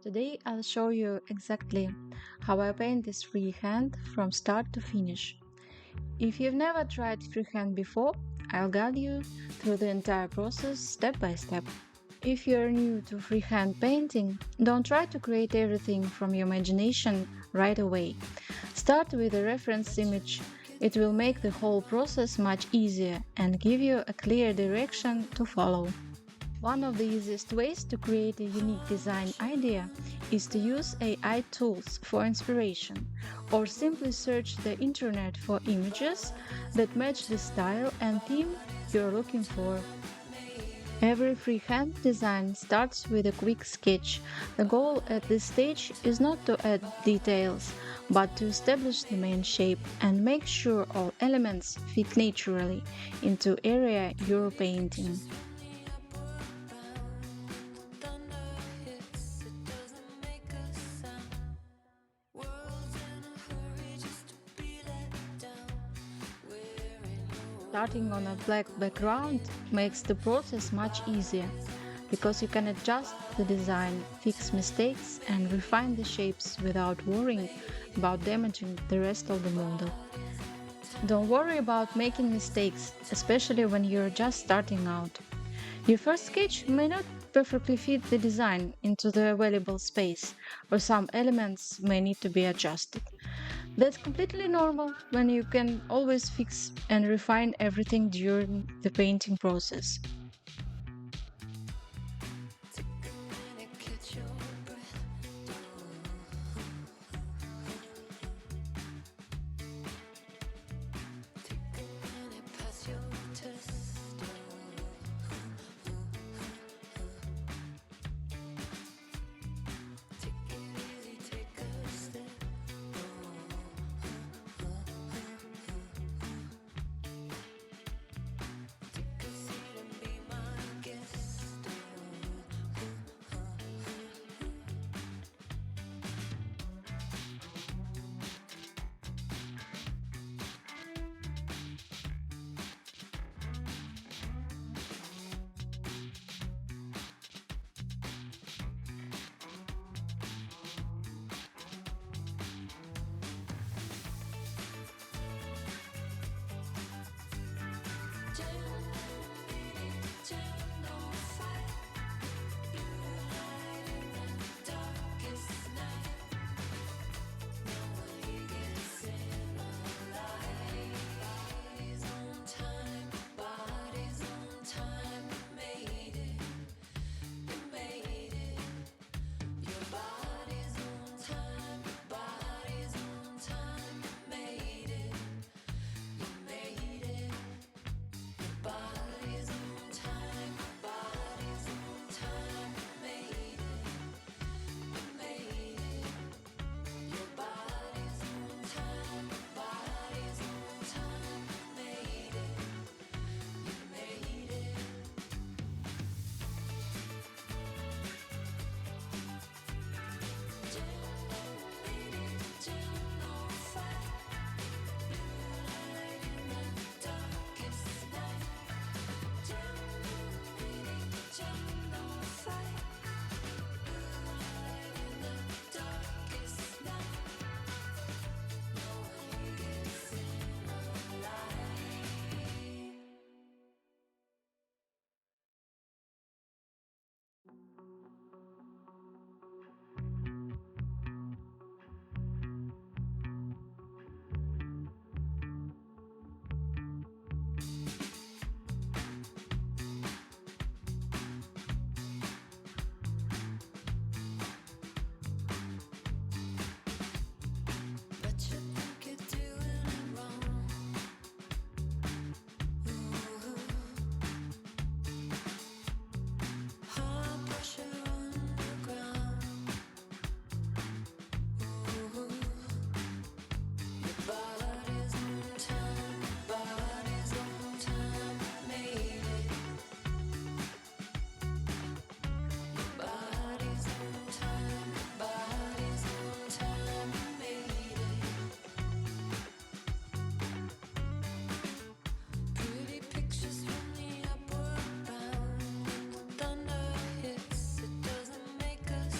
Today I'll show you exactly how I paint this freehand from start to finish. If you've never tried freehand before, I'll guide you through the entire process step by step. If you're new to freehand painting, don't try to create everything from your imagination right away. Start with a reference image. It will make the whole process much easier and give you a clear direction to follow. One of the easiest ways to create a unique design idea is to use AI tools for inspiration, or simply search the internet for images that match the style and theme you're looking for. Every freehand design starts with a quick sketch. The goal at this stage is not to add details, but to establish the main shape and make sure all elements fit naturally into area you're painting. Starting on a black background makes the process much easier because you can adjust the design, fix mistakes, and refine the shapes without worrying about damaging the rest of the model. Don't worry about making mistakes, especially when you're just starting out. Your first sketch may not perfectly fit the design into the available space, or some elements may need to be adjusted. That's completely normal when you can always fix and refine everything during the painting process.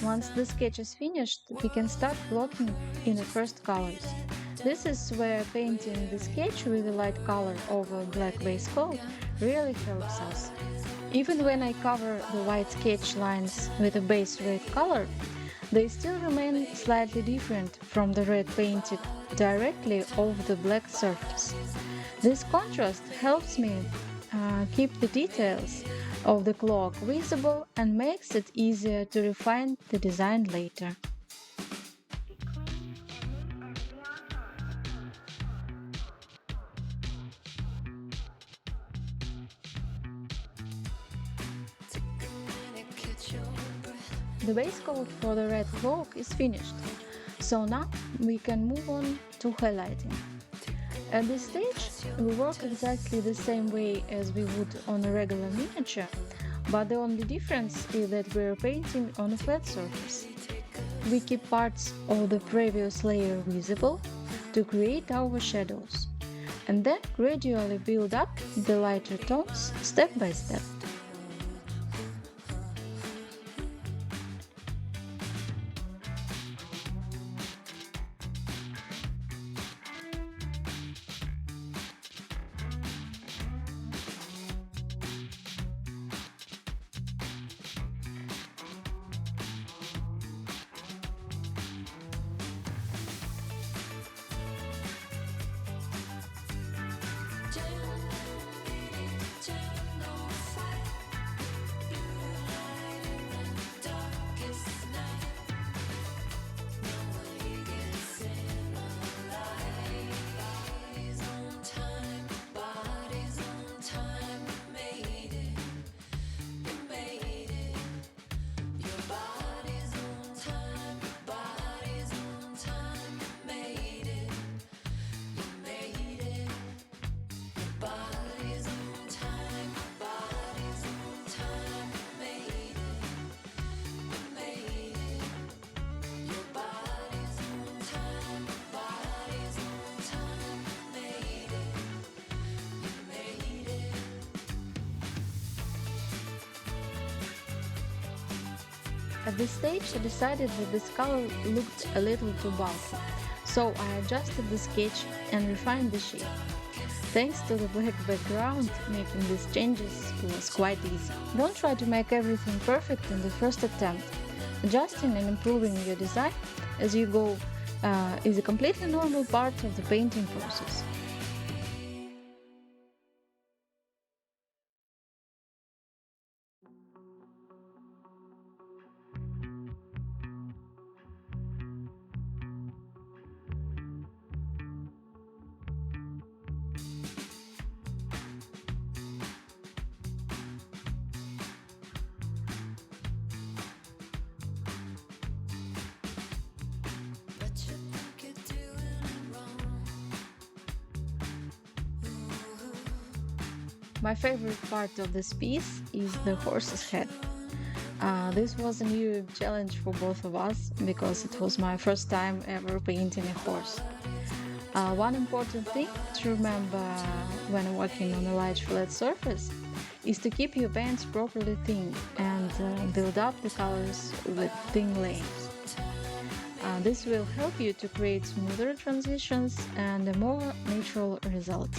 Once the sketch is finished, we can start blocking in the first colors. This is where painting the sketch with a light color over a black base coat really helps us. Even when I cover the white sketch lines with a base red color, they still remain slightly different from the red painted directly over the black surface. This contrast helps me keep the details of the cloak visible and makes it easier to refine the design later. The base coat for the red cloak is finished, so now we can move on to highlighting. At this stage, we work exactly the same way as we would on a regular miniature, but the only difference is that we're painting on a flat surface. We keep parts of the previous layer visible to create our shadows, and then gradually build up the lighter tones step by step. At this stage, I decided that this color looked a little too bulky, so I adjusted the sketch and refined the shape. Thanks to the black background, making these changes was quite easy. Don't try to make everything perfect in the first attempt. Adjusting and improving your design as you go is a completely normal part of the painting process. My favorite part of this piece is the horse's head. This was a new challenge for both of us because it was my first time ever painting a horse. One important thing to remember when working on a large flat surface is to keep your paints properly thin and build up the colors with thin layers. This will help you to create smoother transitions and a more natural result.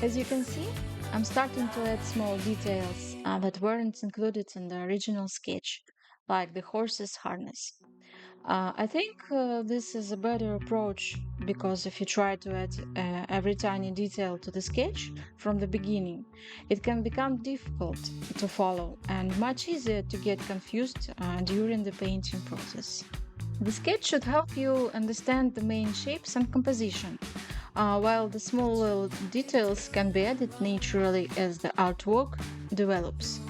As you can see, I'm starting to add small details that weren't included in the original sketch, like the horse's harness. I think this is a better approach because if you try to add every tiny detail to the sketch from the beginning, it can become difficult to follow and much easier to get confused during the painting process. The sketch should help you understand the main shapes and composition, while the small little details can be added naturally as the artwork develops.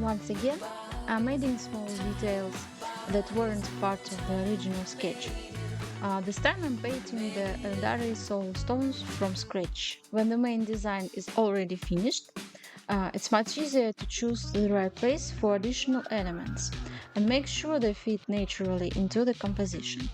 Once again, I'm adding small details that weren't part of the original sketch. This time I'm painting the Eldari soul stones from scratch. When the main design is already finished, it's much easier to choose the right place for additional elements and make sure they fit naturally into the composition.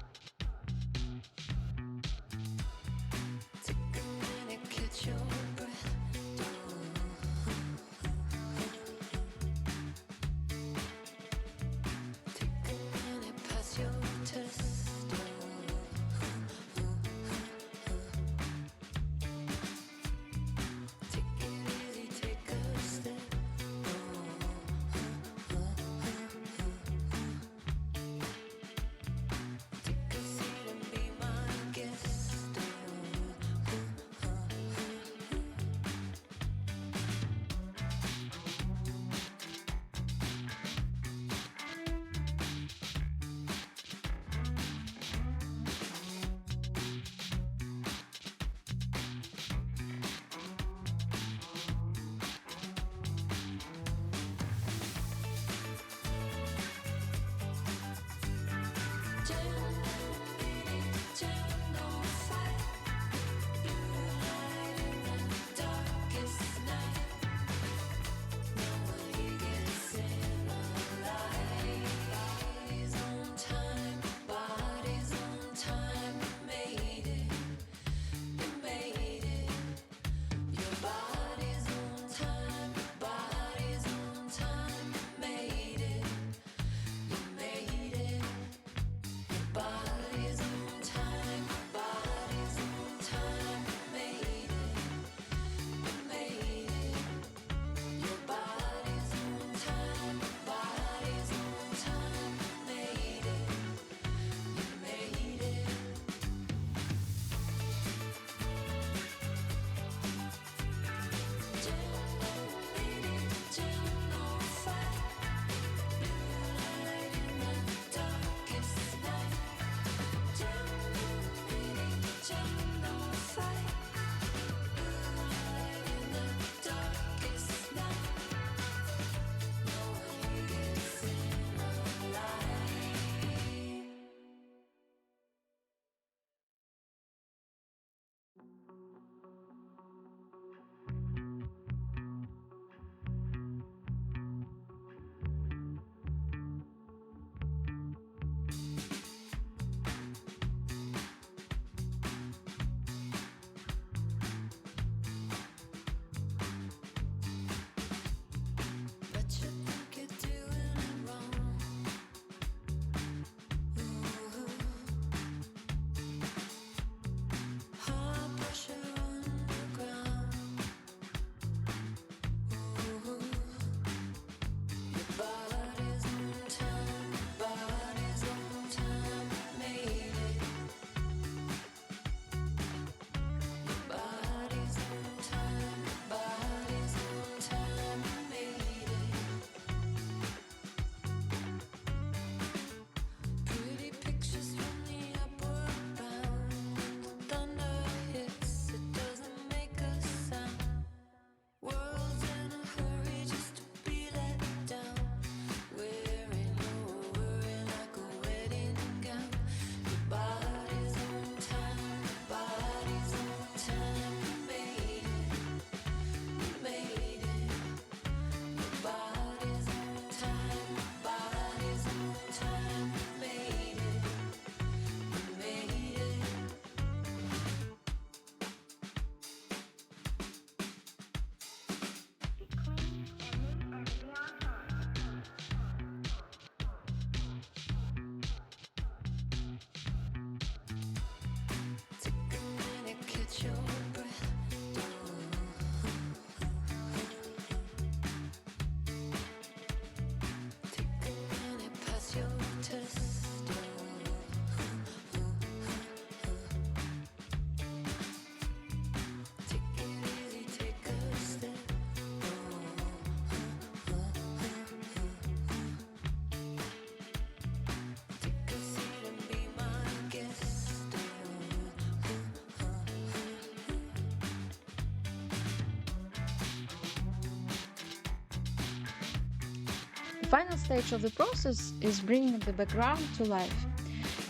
final stage of the process is bringing the background to life.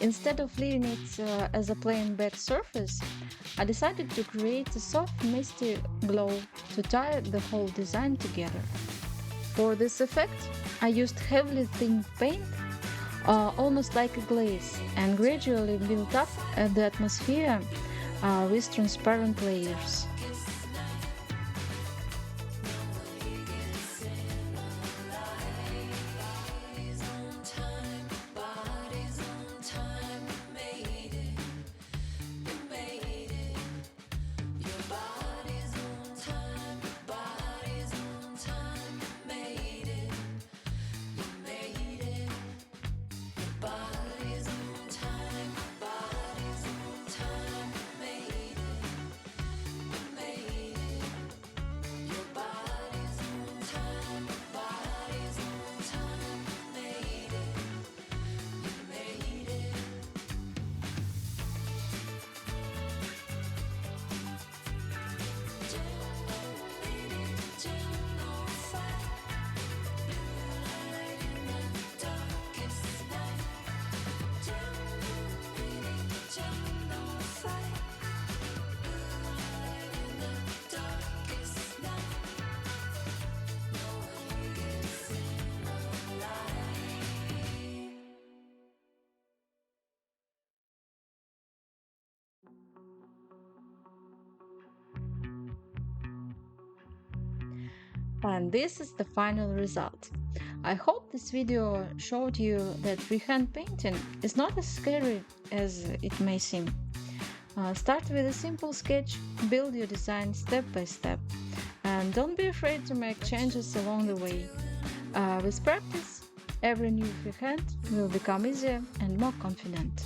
Instead of leaving it as a plain black surface, I decided to create a soft, misty glow to tie the whole design together. For this effect, I used heavily thin paint, almost like a glaze, and gradually built up the atmosphere with transparent layers. And this is the final result. I hope this video showed you that freehand painting is not as scary as it may seem. Start with a simple sketch, build your design step by step, and don't be afraid to make changes along the way. With practice, every new freehand will become easier and more confident.